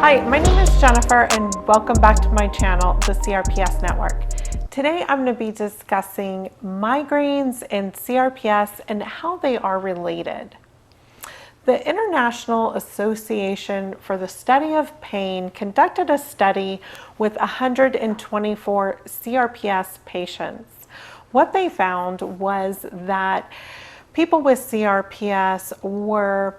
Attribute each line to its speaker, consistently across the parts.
Speaker 1: Hi, my name is Jennifer and welcome back to my channel, the CRPS Network. Today I'm going to be discussing migraines and CRPS and how they are related. The International Association for the Study of Pain conducted a study with 124 CRPS patients. What they found was that people with CRPS were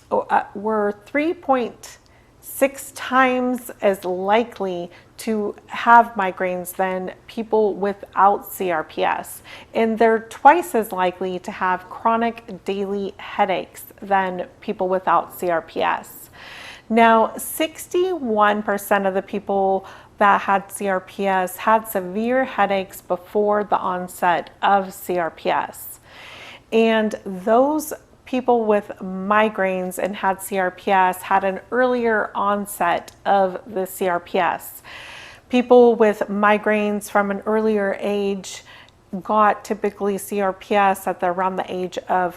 Speaker 1: 3.6 times as likely to have migraines than people without CRPS. And they're twice as likely to have chronic daily headaches than people without CRPS. Now, 61% of the people that had CRPS had severe headaches before the onset of CRPS. And those people with migraines and had CRPS had an earlier onset of the CRPS. People with migraines from an earlier age got typically CRPS at around the age of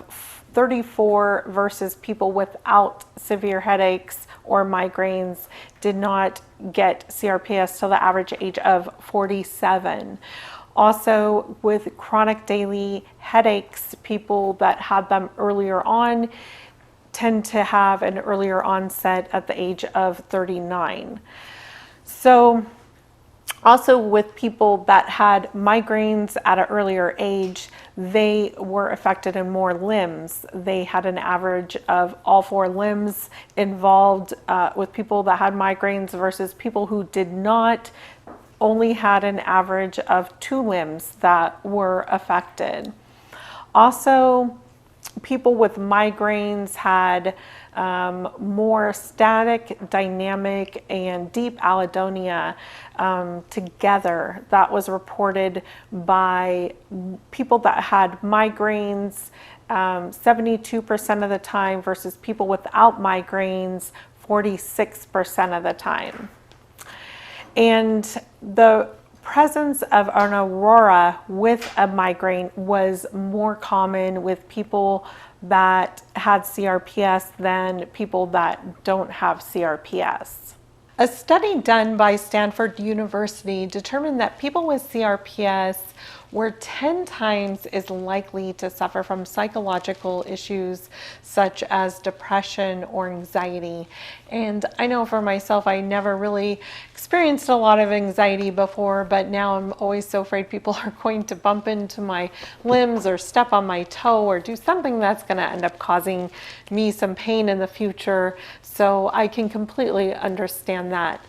Speaker 1: 34 versus people without severe headaches or migraines did not get CRPS till the average age of 47. Also, with chronic daily headaches, people that had them earlier on tend to have an earlier onset at the age of 39. So, also with people that had migraines at an earlier age, they were affected in more limbs. They had an average of all 4 limbs involved with people that had migraines versus people who did not, only had an average of 2 limbs that were affected. Also, people with migraines had more static, dynamic, and deep allodynia together. That was reported by people that had migraines 72% of the time versus people without migraines 46% of the time. And the presence of an aurora with a migraine was more common with people that had CRPS than people that don't have CRPS. A study done by Stanford University determined that people with CRPS were 10 times as likely to suffer from psychological issues such as depression or anxiety. And I know for myself, I never really experienced a lot of anxiety before, but now I'm always so afraid people are going to bump into my limbs or step on my toe or do something that's going to end up causing me some pain in the future. So I can completely understand that.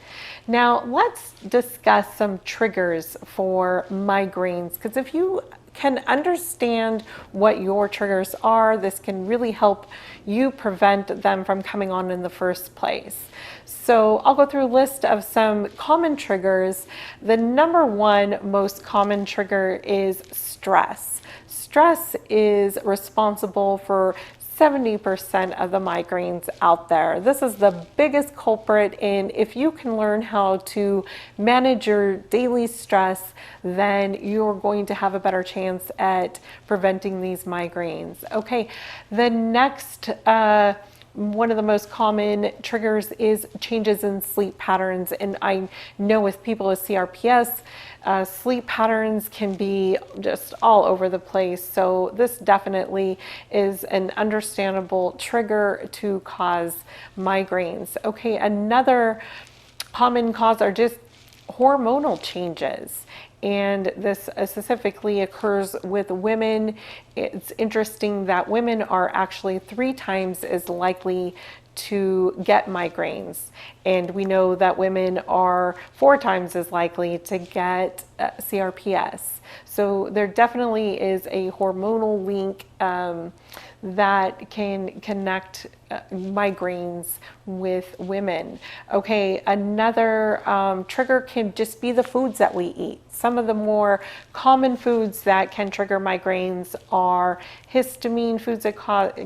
Speaker 1: Now, let's discuss some triggers for migraines, because if you can understand what your triggers are, this can really help you prevent them from coming on in the first place. So I'll go through a list of some common triggers. The number 1 most common trigger is stress. Stress is responsible for 70% of the migraines out there. This is the biggest culprit, and if you can learn how to manage your daily stress, then you're going to have a better chance at preventing these migraines. Okay, the next one of the most common triggers is changes in sleep patterns. And I know with people with CRPS, sleep patterns can be just all over the place. So this definitely is an understandable trigger to cause migraines. Okay, another common cause are just hormonal changes. And this specifically occurs with women. It's interesting that women are actually 3 times as likely to get migraines. And we know that women are 4 times as likely to get CRPS. So there definitely is a hormonal link that can connect migraines with women. Okay, another trigger can just be the foods that we eat. Some of the more common foods that can trigger migraines are histamine, foods that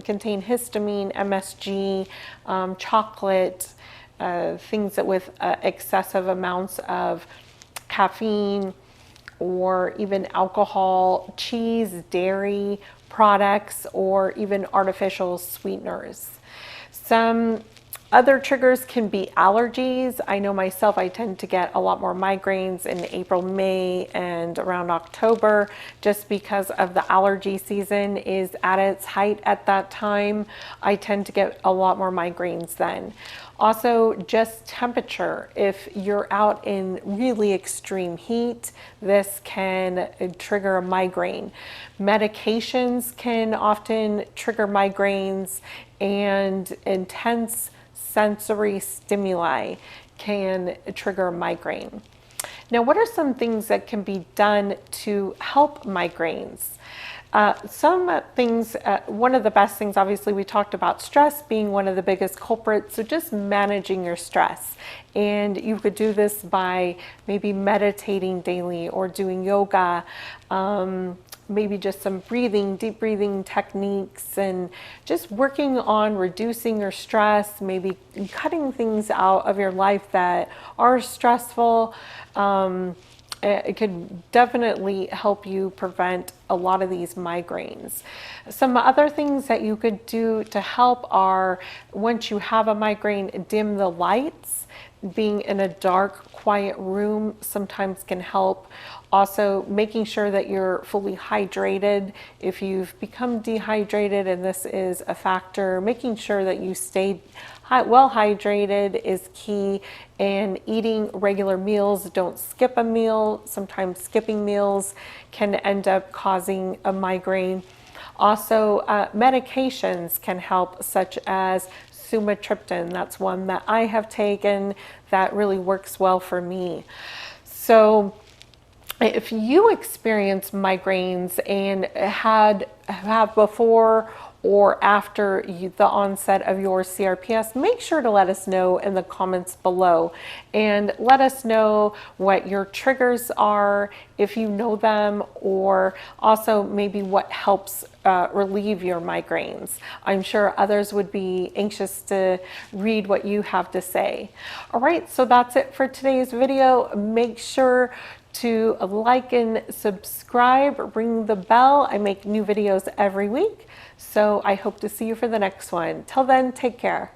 Speaker 1: contain histamine, MSG, chocolate, things that with excessive amounts of caffeine, or even alcohol, cheese, dairy products, or even artificial sweeteners. Some Other triggers can be allergies. I know myself, I tend to get a lot more migraines in April, May, and around October, just because of the allergy season is at its height at that time. I tend to get a lot more migraines then. Also, just temperature. If you're out in really extreme heat, this can trigger a migraine. Medications can often trigger migraines, and intense sensory stimuli can trigger migraine. Now, what are some things that can be done to help migraines? Some things, one of the best things, obviously, we talked about stress being one of the biggest culprits. So just managing your stress. And you could do this by maybe meditating daily or doing yoga, maybe just some breathing, deep breathing techniques, and just working on reducing your stress, maybe cutting things out of your life that are stressful. It could definitely help you prevent a lot of these migraines. Some other things that you could do to help are, once you have a migraine, dim the lights. Being in a dark, quiet room sometimes can help. Also, making sure that you're fully hydrated. If you've become dehydrated and this is a factor, making sure that you stay well hydrated is key, and eating regular meals. Don't skip a meal. Sometimes skipping meals can end up causing a migraine. Also, medications can help, such as sumatriptan. That's one that I have taken that really works well for me. So if you experience migraines and have before or after the onset of your CRPS, make sure to let us know in the comments below, and let us know what your triggers are, if you know them, or also maybe what helps relieve your migraines. I'm sure others would be anxious to read what you have to say. All right, so that's it for today's video. Make sure to like and subscribe, ring the bell. I make new videos every week, so I hope to see you for the next one. Till then, take care.